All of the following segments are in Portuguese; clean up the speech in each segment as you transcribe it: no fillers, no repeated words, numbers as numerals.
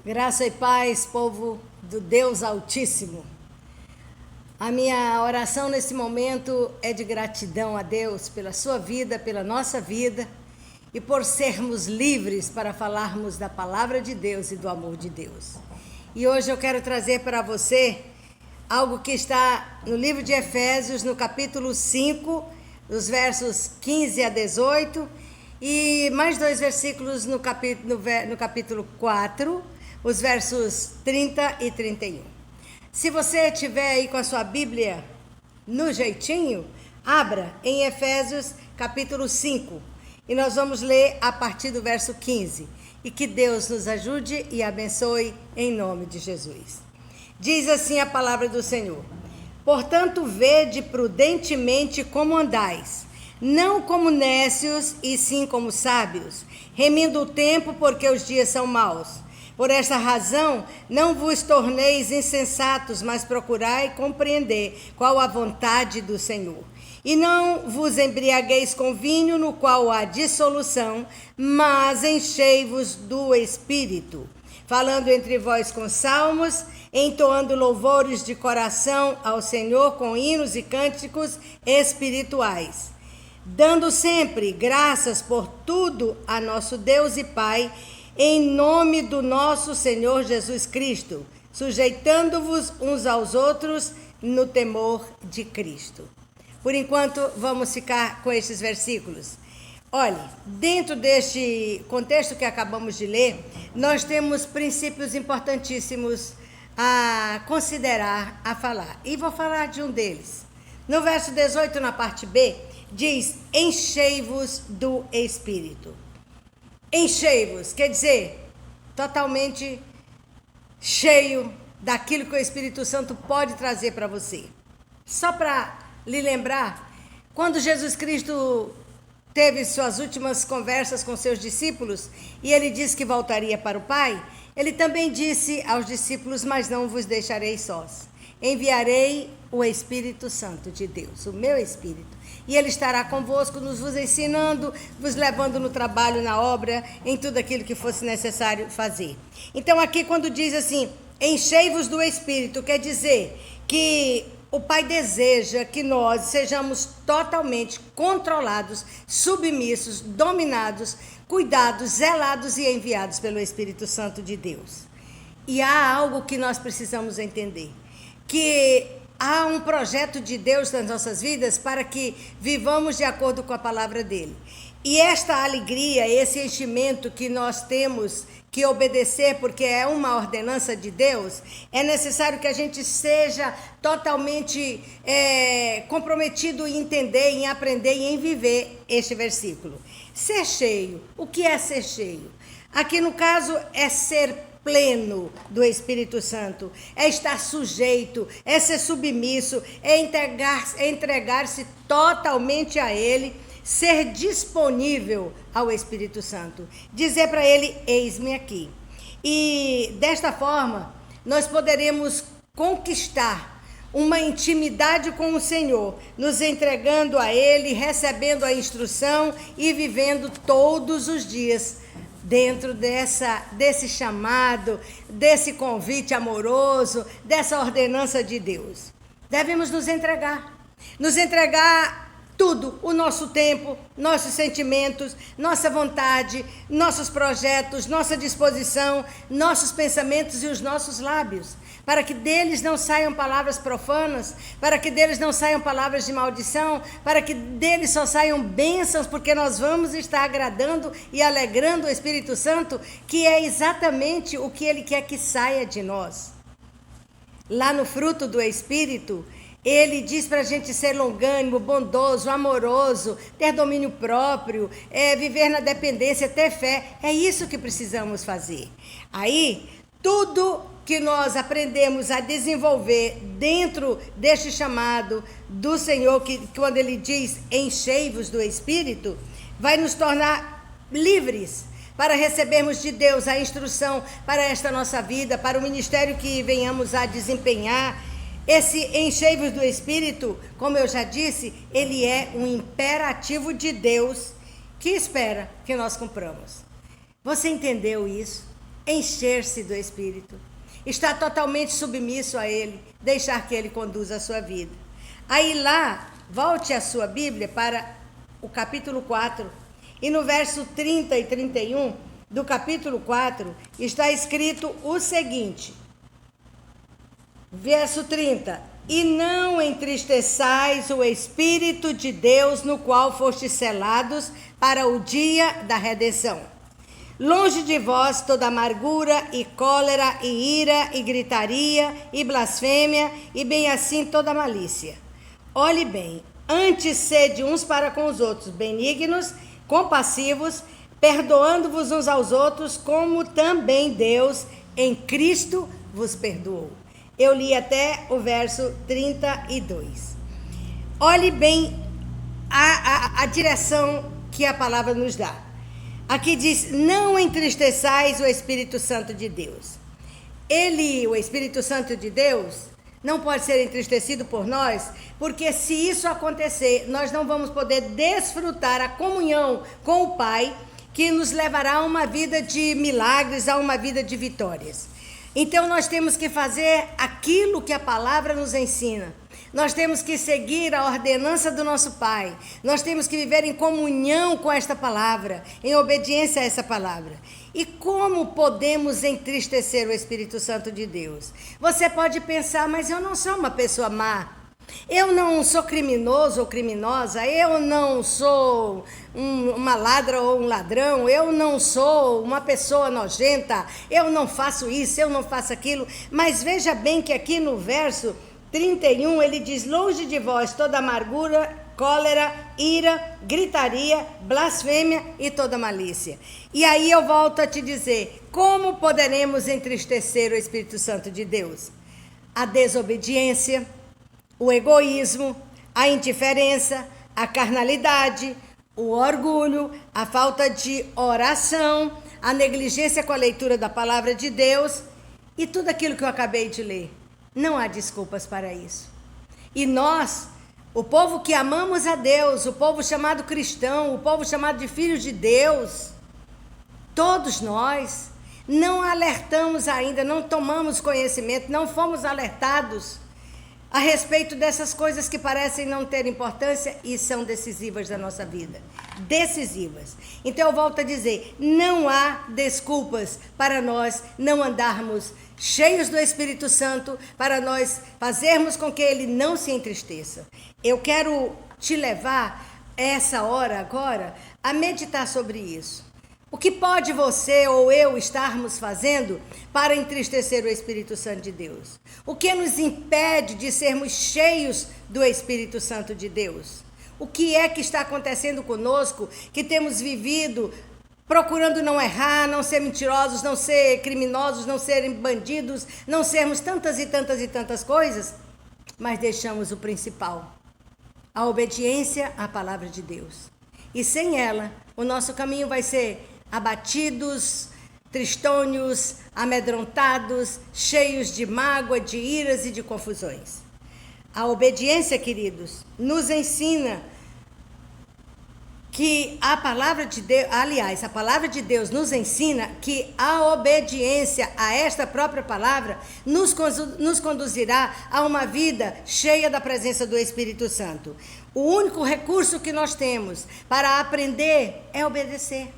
Graça e paz, povo do Deus Altíssimo. A minha oração nesse momento é de gratidão a Deus pela sua vida, pela nossa vida e por sermos livres para falarmos da palavra de Deus e do amor de Deus. E hoje eu quero trazer para você algo que está no livro de Efésios, no capítulo 5, os versos 15 a 18, e mais dois versículos no capítulo 4, os versos 30 e 31. Se você tiver aí com a sua Bíblia no jeitinho, abra em Efésios capítulo 5 e nós vamos ler a partir do verso 15. E que Deus nos ajude e abençoe em nome de Jesus. Diz assim a palavra do Senhor: portanto, vede prudentemente como andais, não como nécios, e sim como sábios, remindo o tempo, porque os dias são maus. Por esta razão, não vos torneis insensatos, mas procurai compreender qual a vontade do Senhor. E não vos embriagueis com vinho, no qual há dissolução, mas enchei-vos do Espírito, falando entre vós com salmos, entoando louvores de coração ao Senhor com hinos e cânticos espirituais, dando sempre graças por tudo a nosso Deus e Pai, em nome do nosso Senhor Jesus Cristo, sujeitando-vos uns aos outros no temor de Cristo. Por enquanto, vamos ficar com estes versículos. Olhe, dentro deste contexto que acabamos de ler, nós temos princípios importantíssimos a considerar, a falar. E vou falar de um deles. No verso 18, na parte B, diz: enchei-vos do Espírito. Enchei-vos, quer dizer, totalmente cheio daquilo que o Espírito Santo pode trazer para você. Só para lhe lembrar, quando Jesus Cristo teve suas últimas conversas com seus discípulos e ele disse que voltaria para o Pai, ele também disse aos discípulos: mas não vos deixarei sós, enviarei o Espírito Santo de Deus, o meu Espírito, e ele estará convosco, nos vos ensinando, vos levando no trabalho, na obra, em tudo aquilo que fosse necessário fazer. Então aqui quando diz assim, enchei-vos do Espírito, quer dizer que o Pai deseja que nós sejamos totalmente controlados, submissos, dominados, cuidados, zelados e enviados pelo Espírito Santo de Deus. E há algo que nós precisamos entender, que há um projeto de Deus nas nossas vidas para que vivamos de acordo com a palavra dele. E esta alegria, esse enchimento que nós temos que obedecer, porque é uma ordenança de Deus, é necessário que a gente seja totalmente comprometido em entender, em aprender e em viver este versículo. Ser cheio. O que é ser cheio? Aqui no caso é ser pleno do Espírito Santo, é estar sujeito, é ser submisso, é entregar-se totalmente a Ele, ser disponível ao Espírito Santo, dizer para Ele: eis-me aqui. E desta forma, nós poderemos conquistar uma intimidade com o Senhor, nos entregando a Ele, recebendo a instrução e vivendo todos os dias dentro desse chamado, desse convite amoroso, dessa ordenança de Deus. Devemos nos entregar tudo, o nosso tempo, nossos sentimentos, nossa vontade, nossos projetos, nossa disposição, nossos pensamentos e os nossos lábios, para que deles não saiam palavras profanas, para que deles não saiam palavras de maldição, para que deles só saiam bênçãos, porque nós vamos estar agradando e alegrando o Espírito Santo, que é exatamente o que Ele quer que saia de nós. Lá no fruto do Espírito, ele diz para a gente ser longânimo, bondoso, amoroso, ter domínio próprio, viver na dependência, ter fé. É isso que precisamos fazer. Aí, tudo que nós aprendemos a desenvolver dentro deste chamado do Senhor, que quando Ele diz enchei-vos do Espírito, vai nos tornar livres para recebermos de Deus a instrução para esta nossa vida, para o ministério que venhamos a desempenhar. Esse enchei-vos do Espírito, como eu já disse, ele é um imperativo de Deus que espera que nós cumpramos. Você entendeu isso? encher-se do Espírito, estar totalmente submisso a Ele, deixar que Ele conduza a sua vida. Aí lá, volte a sua Bíblia para o capítulo 4, e no verso 30 e 31 do capítulo 4, está escrito o seguinte, verso 30, e não entristeçais o Espírito de Deus, no qual fostes selados para o dia da redenção. Longe de vós toda amargura e cólera e ira e gritaria e blasfêmia e bem assim toda malícia. Olhe bem, antes sede uns para com os outros benignos, compassivos, perdoando-vos uns aos outros, como também Deus em Cristo vos perdoou. Eu li até o verso 32. Olhe bem a direção que a palavra nos dá. Aqui diz, não entristeçais o Espírito Santo de Deus. Ele, o Espírito Santo de Deus, não pode ser entristecido por nós, porque se isso acontecer, nós não vamos poder desfrutar a comunhão com o Pai, que nos levará a uma vida de milagres, a uma vida de vitórias. Então nós temos que fazer aquilo que a palavra nos ensina. Nós temos que seguir a ordenança do nosso Pai. Nós temos que viver em comunhão com esta palavra, em obediência a essa palavra. E como podemos entristecer o Espírito Santo de Deus? Você pode pensar, mas eu não sou uma pessoa má. Eu não sou criminoso ou criminosa, eu não sou uma ladra ou um ladrão, eu não sou uma pessoa nojenta, eu não faço isso, eu não faço aquilo. Mas veja bem que aqui no verso 31 ele diz, longe de vós toda amargura, cólera, ira, gritaria, blasfêmia e toda malícia. E aí eu volto a te dizer, como poderemos entristecer o Espírito Santo de Deus? A desobediência, o egoísmo, a indiferença, a carnalidade, o orgulho, a falta de oração, a negligência com a leitura da palavra de Deus e tudo aquilo que eu acabei de ler. Não há desculpas para isso. E nós, o povo que amamos a Deus, o povo chamado cristão, o povo chamado de filhos de Deus, todos nós não alertamos ainda, não tomamos conhecimento, não fomos alertados a respeito dessas coisas que parecem não ter importância e são decisivas da nossa vida. Decisivas. Então eu volto a dizer, não há desculpas para nós não andarmos cheios do Espírito Santo, para nós fazermos com que ele não se entristeça. Eu quero te levar essa hora agora a meditar sobre isso. O que pode você ou eu estarmos fazendo para entristecer o Espírito Santo de Deus? O que nos impede de sermos cheios do Espírito Santo de Deus? O que é que está acontecendo conosco que temos vivido procurando não errar, não ser mentirosos, não ser criminosos, não serem bandidos, não sermos tantas e tantas e tantas coisas, mas deixamos o principal, a obediência à palavra de Deus. E sem ela, o nosso caminho vai ser abatidos, tristonhos, amedrontados, cheios de mágoa, de iras e de confusões. A obediência, queridos, nos ensina que a palavra de Deus, aliás, a palavra de Deus nos ensina que a obediência a esta própria palavra nos conduzirá a uma vida cheia da presença do Espírito Santo. O único recurso que nós temos para aprender é obedecer.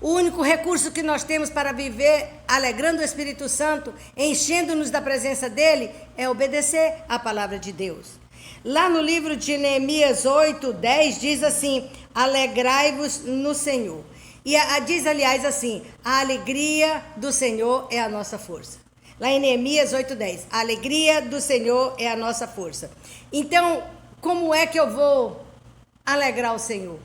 O único recurso que nós temos para viver alegrando o Espírito Santo, enchendo-nos da presença dele, é obedecer à palavra de Deus. Lá no livro de Neemias 8:10 diz assim, alegrai-vos no Senhor. E diz, aliás, assim, a alegria do Senhor é a nossa força. Lá em Neemias 8:10, a alegria do Senhor é a nossa força. Então, como é que eu vou alegrar o Senhor?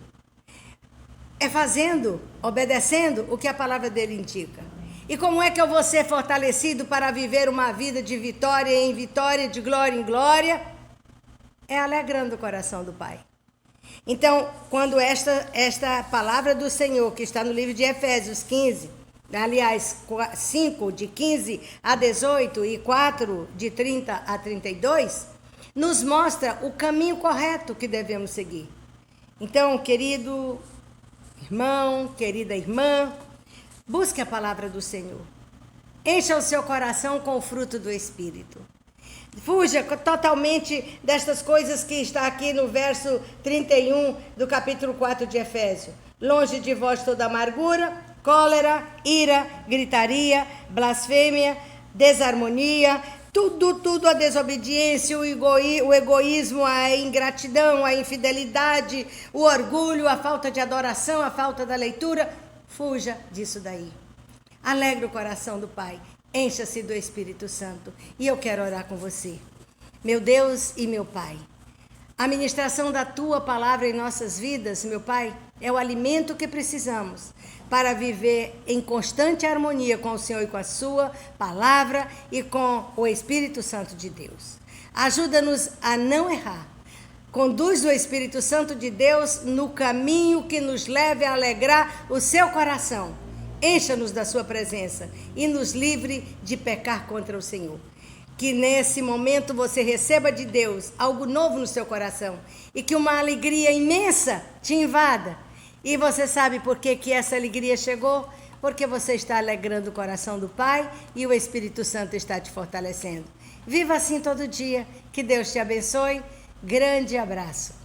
É fazendo, obedecendo o que a palavra dele indica. E como é que eu vou ser fortalecido para viver uma vida de vitória em vitória, de glória em glória? É alegrando o coração do Pai. Então, quando esta palavra do Senhor, que está no livro de Efésios 15, aliás, 5, de 15 a 18 e 4, de 30 a 32, nos mostra o caminho correto que devemos seguir. Então, querido irmão, querida irmã, busque a palavra do Senhor. Encha o seu coração com o fruto do Espírito. Fuja totalmente destas coisas que está aqui no verso 31 do capítulo 4 de Efésios. Longe de vós toda amargura, cólera, ira, gritaria, blasfêmia, desarmonia, tudo a desobediência, o egoísmo, a ingratidão, a infidelidade, o orgulho, a falta de adoração, a falta da leitura. Fuja disso daí. Alegre o coração do Pai. Encha-se do Espírito Santo. E eu quero orar com você. Meu Deus e meu Pai, a ministração da Tua palavra em nossas vidas, meu Pai, é o alimento que precisamos para viver em constante harmonia com o Senhor e com a Sua palavra e com o Espírito Santo de Deus. Ajuda-nos a não errar. Conduz o Espírito Santo de Deus no caminho que nos leve a alegrar o seu coração. Encha-nos da sua presença e nos livre de pecar contra o Senhor. Que nesse momento você receba de Deus algo novo no seu coração e que uma alegria imensa te invada. E você sabe por que essa alegria chegou? Porque você está alegrando o coração do Pai e o Espírito Santo está te fortalecendo. Viva assim todo dia. Que Deus te abençoe. Grande abraço.